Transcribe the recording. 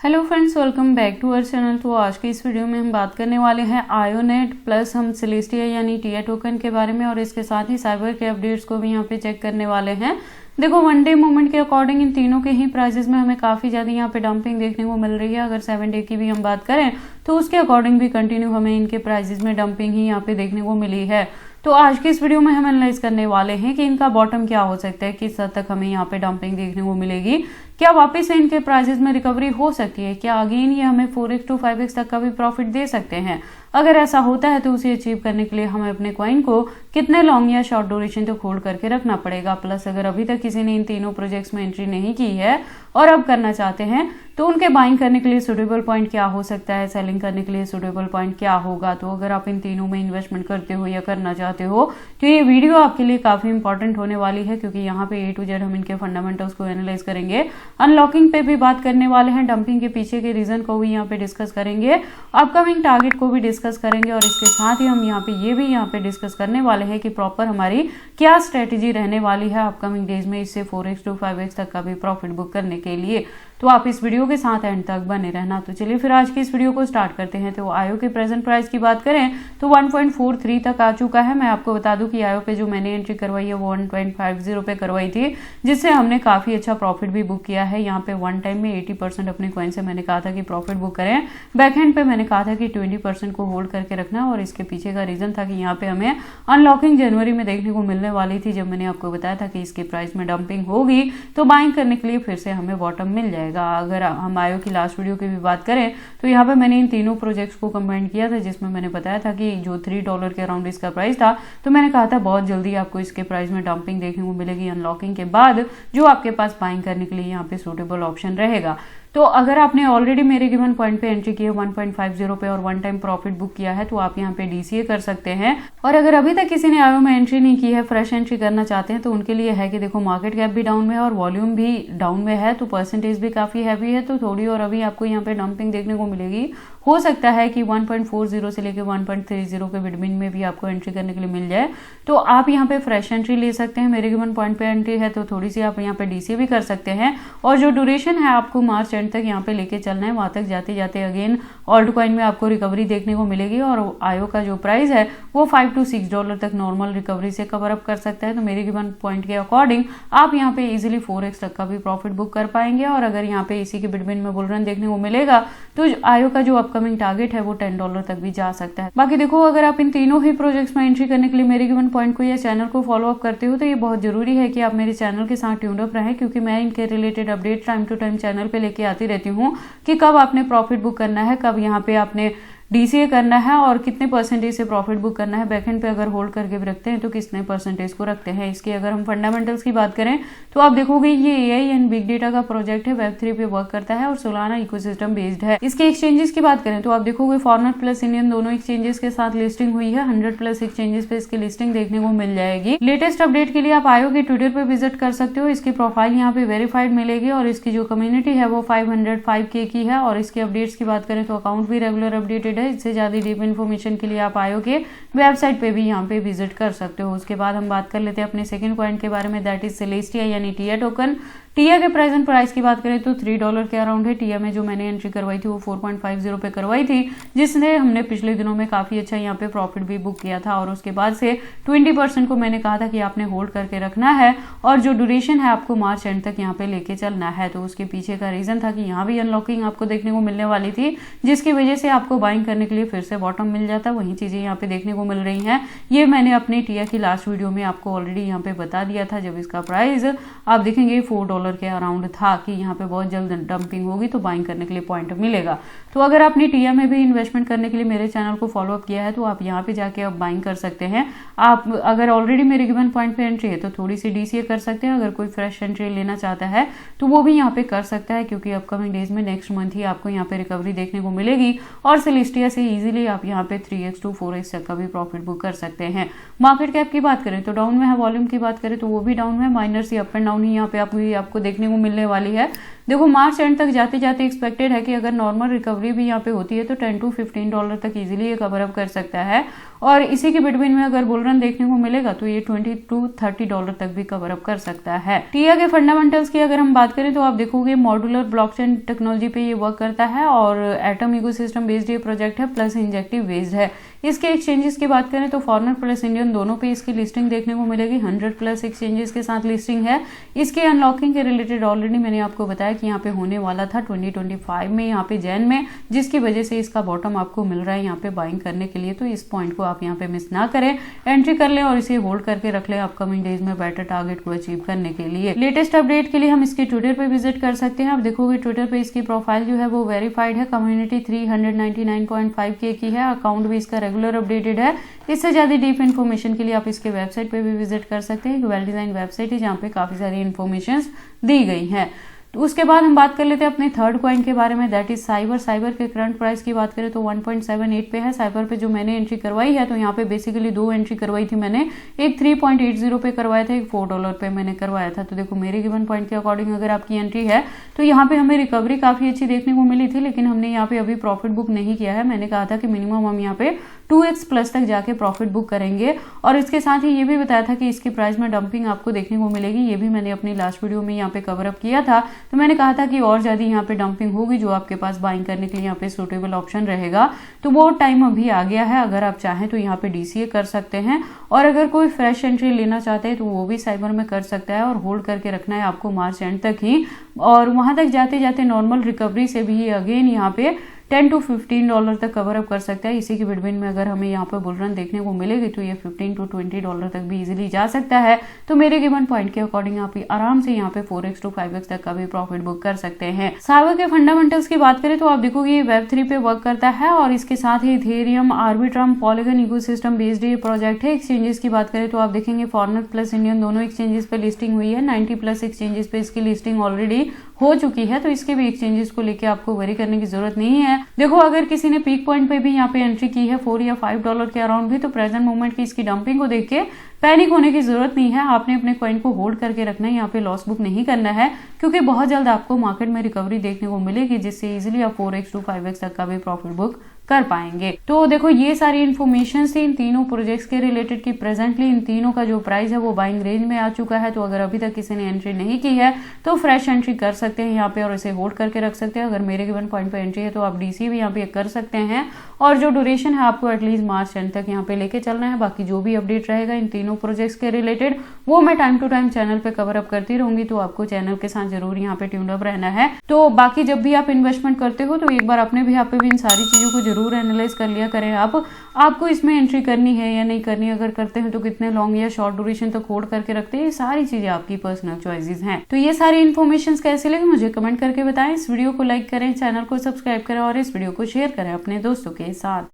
Hello friends, welcome back to our channel. तो आज की इस वीडियो में हम बात करने वाले हैं आयोनेट प्लस हम सेलेस्टिया यानी टीआ टोकन के बारे में और इसके साथ ही साइबर के अपडेट्स को भी यहाँ पे चेक करने वाले हैं। देखो, वन डे मूवमेंट के अकॉर्डिंग इन तीनों के ही प्राइसेस में हमें काफी ज्यादा यहाँ पे डंपिंग देखने को मिल रही है। अगर 7 डे की भी हम बात करें तो उसके अकॉर्डिंग भी कंटिन्यू हमें इनके प्राइसेस में डंपिंग ही यहाँ पे देखने को मिली है। तो आज की इस वीडियो में हम एनालाइज करने वाले हैं कि इनका बॉटम क्या हो सकता है, किस हद तक हमें यहाँ पे डंपिंग देखने को मिलेगी, क्या वापस से इनके प्राइसेस में रिकवरी हो सकती है, क्या अगेन ये हमें 4x to 5x तक का भी प्रॉफिट दे सकते हैं। अगर ऐसा होता है तो उसे अचीव करने के लिए हमें अपने कॉइन को कितने लॉन्ग या शॉर्ट ड्यूरेशन तक होल्ड करके रखना पड़ेगा। प्लस अगर अभी तक किसी ने इन तीनों प्रोजेक्ट्स में एंट्री नहीं की है और अब करना चाहते हैं तो उनके बाइंग करने के लिए सुटेबल पॉइंट क्या हो सकता है, सेलिंग करने के लिए सुटेबल पॉइंट क्या होगा। तो अगर आप इन तीनों में इन्वेस्टमेंट करते हो या करना चाहते हो तो ये वीडियो आपके लिए काफी इंपॉर्टेंट होने वाली है, क्योंकि यहाँ पे A to Z हम इनके फंडामेंटल्स को एनालाइज करेंगे, अनलॉकिंग पे भी बात करने वाले हैं, डंपिंग के पीछे के रीजन को भी यहाँ पे डिस्कस करेंगे, अपकमिंग टारगेट को भी डिस्कस करेंगे और इसके साथ ही हम यहाँ पे ये भी यहाँ पे डिस्कस करने वाले हैं कि प्रॉपर हमारी क्या स्ट्रेटेजी रहने वाली है अपकमिंग डेज में इससे 4x to 5x तक का भी प्रॉफिट बुक करने के लिए। तो आप इस वीडियो के साथ एंड तक बने रहना। तो चलिए फिर आज की इस वीडियो को स्टार्ट करते हैं। तो आयो के प्रेजेंट प्राइस की बात करें तो 1.43 तक आ चुका है। मैं आपको बता दूं कि आयो पे जो मैंने एंट्री करवाई है वो 1.50 पे करवाई थी, जिससे हमने काफी अच्छा प्रॉफिट भी बुक किया है। यहाँ पे वन टाइम में 80% अपने कॉइन से मैंने कहा था कि प्रॉफिट बुक करें, बैक हैंड पे मैंने कहा था कि 20% को होल्ड करके रखना और इसके पीछे का रीजन था कि यहाँ पे हमें अनलॉकिंग जनवरी में देखने को मिलने वाली थी, जब मैंने आपको बताया था कि इसके प्राइस में डंपिंग होगी तो बाइंग करने के लिए फिर से हमें बॉटम मिल जाएगा। अगर हम आयो की लास्ट वीडियो की भी बात करें तो यहाँ पे मैंने इन तीनों प्रोजेक्ट्स को कंबाइन किया था, जिसमें मैंने बताया था कि जो $3 के अराउंड इसका प्राइस था, तो मैंने कहा था बहुत जल्दी आपको इसके प्राइस में डंपिंग देखने को मिलेगी अनलॉकिंग के बाद, जो आपके पास बाइंग करने के लिए यहाँ पे सूटेबल ऑप्शन रहेगा। तो अगर आपने ऑलरेडी मेरे गिवन पॉइंट पे एंट्री की है 1.50 पे और वन टाइम प्रॉफिट बुक किया है तो आप यहाँ पे DCA कर सकते हैं। और अगर अभी तक किसी ने आयो में एंट्री नहीं की है, फ्रेश एंट्री करना चाहते हैं, तो उनके लिए है कि देखो मार्केट कैप भी डाउन में है और वॉल्यूम भी डाउन में है, तो परसेंटेज भी काफी हैवी है, तो थोड़ी और अभी आपको यहाँ पे डंपिंग देखने को मिलेगी। हो सकता है कि 1.40 से लेकर 1.30 के बिटवीन में भी आपको एंट्री करने के लिए मिल जाए, तो आप यहाँ पे फ्रेश एंट्री ले सकते हैं। मेरे गिवन पॉइंट पे एंट्री है तो थोड़ी सी आप यहाँ पे DCA भी कर सकते हैं और जो ड्यूरेशन है आपको मार्च एंड तक यहाँ पे लेके चलना है, वहां तक जाते जाते अगेन ऑल्ट कॉइन में आपको रिकवरी देखने को मिलेगी और आयो का जो प्राइस है वो $5 to 6 तक नॉर्मल रिकवरी से कवर अप कर सकता है। तो मेरे गिवन पॉइंट के अकॉर्डिंग आप यहाँ पे इजीली 4x तक का भी प्रॉफिट बुक कर पाएंगे और अगर यहाँ पे इसी के बिटवीन में बुल रन देखने को मिलेगा तो आयो का जो अपकमिंग टारगेट है वो $10 तक भी जा सकता है। बाकी देखो, अगर आप इन तीनों ही प्रोजेक्ट्स में एंट्री करने के लिए मेरे गिवन पॉइंट को या चैनल को फॉलो अप करते हो तो ये बहुत जरूरी है कि आप मेरे चैनल के साथ ट्यून्ड अप रहें, क्योंकि मैं इनके related update time to time channel पे लेके आती रहती हूँ कि कब आपने प्रॉफिट बुक करना है, कब यहाँ पे आपने DCA करना है और कितने परसेंटेज से प्रॉफिट बुक करना है। बैकएंड पे अगर होल्ड करके भी रखते हैं तो कितने परसेंटेज को रखते हैं। इसकी अगर हम फंडामेंटल्स की बात करें तो आप देखोगे ये AI एंड बिग डेटा का प्रोजेक्ट है, Web3 पे वर्क करता है और सोलाना इकोसिस्टम बेस्ड है। इसके एक्सचेंजेस की बात करें तो आप देखोगे फॉरेनर प्लस इंडियन दोनों एक्सचेंजेस के साथ लिस्टिंग हुई है। 100+ एक्सचेंजेस पे इसकी लिस्टिंग देखने को मिल जाएगी। लेटेस्ट अपडेट के लिए आप आयो के ट्विटर पे विजिट कर सकते हो। इसकी प्रोफाइल यहाँ पे वेरीफाइड मिलेगी और इसकी जो कम्युनिटी है वो 505K की है और इसकी अपडेट्स की बात करें तो अकाउंट भी रेगुलर अपडेटेड है। इससे ज्यादा डीप इन्फॉर्मेशन के लिए आप आयो के वेबसाइट पे भी यहाँ पे विजिट कर सकते हो। उसके बाद हम बात कर लेते हैं अपने सेकंड पॉइंट के बारे में, दैट इज सेलेस्टिया यानी टीआ टोकन। टीआ के प्रेजेंट प्राइस की बात करें तो $3 के अराउंड है। टीआ में जो मैंने एंट्री करवाई थी वो 4.50 पे करवाई थी, जिसने हमने पिछले दिनों में काफी अच्छा यहाँ पे प्रॉफिट भी बुक किया था और उसके बाद से 20% को मैंने कहा था कि आपने होल्ड करके रखना है और जो ड्यूरेशन है आपको मार्च एंड तक यहाँ पे लेके चलना है। तो उसके पीछे का रीजन था कि यहाँ भी अनलॉकिंग आपको देखने को मिलने वाली थी, जिसकी वजह से आपको बाइंग करने के लिए फिर से बॉटम मिल जाता। वही चीजें यहाँ पे देखने को मिल रही हैं। ये मैंने अपनी टीआ की लास्ट वीडियो में आपको ऑलरेडी यहाँ पे बता दिया था, जब इसका प्राइस आप देखेंगे $4 के अराउंड था कि यहाँ पे बहुत जल्द डंपिंग होगी तो बाइंग करने के लिए पॉइंट मिलेगा। तो अगर आपने टीआ में भी इन्वेस्टमेंट करने के लिए मेरे चैनल को फॉलो अप किया है तो आप यहाँ पे जाके अब बाइंग कर सकते हैं। आप अगर ऑलरेडी मेरे गिवन पॉइंट पे एंट्री है तो थोड़ी सी DCA कर सकते हैं। अगर कोई फ्रेश एंट्री लेना चाहता है तो वो भी यहाँ पे कर सकता है, क्योंकि अपकमिंग डेज में नेक्स्ट मंथ ही आपको यहाँ पे रिकवरी देखने को मिलेगी और सेलेस्टिया से इजीली आप यहाँ पे 3x to 4x तक का भी प्रॉफिट बुक कर सकते हैं। मार्केट कैप की बात करें तो डाउन में है, वॉल्यूम की बात करें तो वो भी डाउन में, minor C up and down ही यहाँ पे आपको आपको देखने को मिलने वाली है। देखो मार्च एंड तक जाते जाते एक्सपेक्टेड है कि अगर नॉर्मल रिकवरी भी यहाँ पे होती है तो $10 to $15 तक इजीली ये कवर अप कर सकता है, और इसी के बिटवीन में अगर बुल रन देखने को मिलेगा तो ये $20 to $30 तक भी कवर अप कर सकता है। टिया के फंडामेंटल्स की अगर हम बात करें तो आप देखोगे मॉड्यूलर ब्लॉकचेन टेक्नोलॉजी पे ये वर्क करता है और एटम इकोसिस्टम बेस्ड ये प्रोजेक्ट है, प्लस इंजेक्टिव बेस्ड है। इसके एक्सचेंजेस की बात करें तो फॉरेनर प्लस इंडियन दोनों पे इसकी लिस्टिंग देखने को मिलेगी। 100+ एक्सचेंजेस के साथ लिस्टिंग है। इसके अनलॉकिंग के रिलेटेड ऑलरेडी मैंने आपको बताया कि यहाँ पे होने वाला था 2025 में, यहाँ पे जैन में, जिसकी वजह से इसका बॉटम आपको मिल रहा है यहाँ पे बाइंग करने के लिए। तो इस पॉइंट को आप यहाँ पे मिस ना करें, एंट्री कर लें और इसे होल्ड करके रख लें अपकमिंग डेज में बेटर टारगेट को अचीव करने के लिए। लेटेस्ट अपडेट के लिए हम इसके ट्विटर पे विजिट कर सकते हैं। आप देखोगे ट्विटर पे इसकी प्रोफाइल जो है वो वेरीफाइड है, कम्युनिटी 399.5K की है, अकाउंट भी इसका रेगुलर अपडेटेड है। इससे ज्यादा डीप इन्फॉर्मेशन के लिए आप इसके वेबसाइट पे भी विजिट कर सकते हैं। एक वेल डिजाइन वेबसाइट है जहाँ पे काफी सारी इन्फॉर्मेशन दी गई है। तो उसके बाद हम बात कर लेते हैं अपने थर्ड कॉइन के बारे में, दैट इज साइबर। साइबर के करंट प्राइस की बात करें तो 1.78 पे है। साइबर पे जो मैंने एंट्री करवाई है तो यहाँ पे बेसिकली 2 एंट्री करवाई थी मैंने, एक 3.80 पे करवाया था, एक $4 पे मैंने करवाया था। तो देखो मेरे गिवन पॉइंट के अकॉर्डिंग अगर आपकी एंट्री है तो यहाँ पे हमें रिकवरी काफी अच्छी देखने को मिली थी, लेकिन हमने यहाँ पे अभी प्रॉफिट बुक नहीं किया है। मैंने कहा था कि मिनिमम हम यहाँ पे 2x+ तक जाके प्रॉफिट बुक करेंगे, और इसके साथ ही ये भी बताया था कि इसकी प्राइस में डंपिंग आपको देखने को मिलेगी। ये भी मैंने अपनी लास्ट वीडियो में यहाँ पे कवर अप किया था। तो मैंने कहा था कि और ज्यादा यहाँ पे डंपिंग होगी, जो आपके पास बाइंग करने के लिए यहाँ पे सूटेबल ऑप्शन रहेगा। तो वो टाइम अभी आ गया है। अगर आप चाहें तो यहाँ पे DCA कर सकते हैं, और अगर कोई फ्रेश एंट्री लेना चाहते हैं तो वो भी साइबर में कर सकता है, और होल्ड करके रखना है आपको मार्च एंड तक ही। और वहां तक जाते जाते नॉर्मल रिकवरी से भी अगेन यहाँ पे $10 to $15 तक कवर अप कर सकता है। इसी के बिटवीन में अगर हमें यहाँ पर बुल रन देखने को मिलेगी तो ये $15 to $20 तक भी इजीली जा सकता है। तो मेरे गिवन पॉइंट के अकॉर्डिंग आप आराम से यहाँ पे 4x to 5x तक का भी प्रॉफिट बुक कर सकते हैं। साइबर के फंडामेंटल्स की बात करें तो आप देखोगे ये Web3 पे वर्क करता है, और इसके साथ ही Ethereum, Arbitrum, Polygon ecosystem based ये प्रोजेक्ट है। एक्सचेंजेस की बात करें तो आप देखेंगे फॉरेनर प्लस इंडियन दोनों एक्सचेंजेस पे लिस्टिंग हुई है। 90+ एक्सचेंजेस पे इसकी लिस्टिंग ऑलरेडी हो चुकी है, तो इसके भी एक्सचेंजेस को लेके आपको वरी करने की जरूरत नहीं है। देखो अगर किसी ने पीक पॉइंट पे भी यहाँ पे एंट्री की है $4 या $5 के अराउंड भी, तो प्रेजेंट मोमेंट की इसकी डंपिंग को देख के पैनिक होने की जरूरत नहीं है। आपने अपने कॉइन को होल्ड करके रखना है, यहाँ पे लॉस बुक नहीं करना है, क्योंकि बहुत जल्द आपको मार्केट में रिकवरी देखने को मिलेगी, जिससे इजीली आप 4x to 5x तक का भी प्रॉफिट बुक कर पाएंगे। तो देखो ये सारी इन्फॉर्मेशन थी इन तीनों प्रोजेक्ट्स के रिलेटेड की प्रेजेंटली इन तीनों का जो प्राइस है वो बाइंग रेंज में आ चुका है। तो अगर अभी तक किसी ने एंट्री नहीं की है तो फ्रेश एंट्री कर सकते हैं यहाँ पे, और इसे होल्ड करके रख सकते हैं। अगर मेरे गिवन पॉइंट पे एंट्री है तो आप DC भी यहाँ पे कर सकते हैं, और जो ड्यूरेशन है आपको एटलीस्ट मार्च एंड तक यहाँ पे लेके चलना है। बाकी जो भी अपडेट रहेगा इन तीनों प्रोजेक्ट्स के रिलेटेड वो मैं टाइम टू टाइम चैनल पे कवर अप करती रहूंगी, तो आपको चैनल के साथ जरूर यहाँ पे ट्यून अप रहना है। तो बाकी जब भी आप इन्वेस्टमेंट करते हो तो एक बार अपने भी यहाँ पे भी इन सारी चीजों को जरूर एनालाइज कर लिया करें। आपको इसमें एंट्री करनी है या नहीं करनी, अगर करते हैं तो कितने लॉन्ग या शॉर्ट ड्यूरेशन तक होल्ड करके रखते हैं, ये सारी चीजें आपकी पर्सनल चॉइसेस हैं। तो ये सारी इन्फॉर्मेशन कैसे लगे मुझे कमेंट करके बताएं। इस वीडियो को लाइक करें, चैनल को सब्सक्राइब करें और इस वीडियो को शेयर करें अपने दोस्तों के साथ।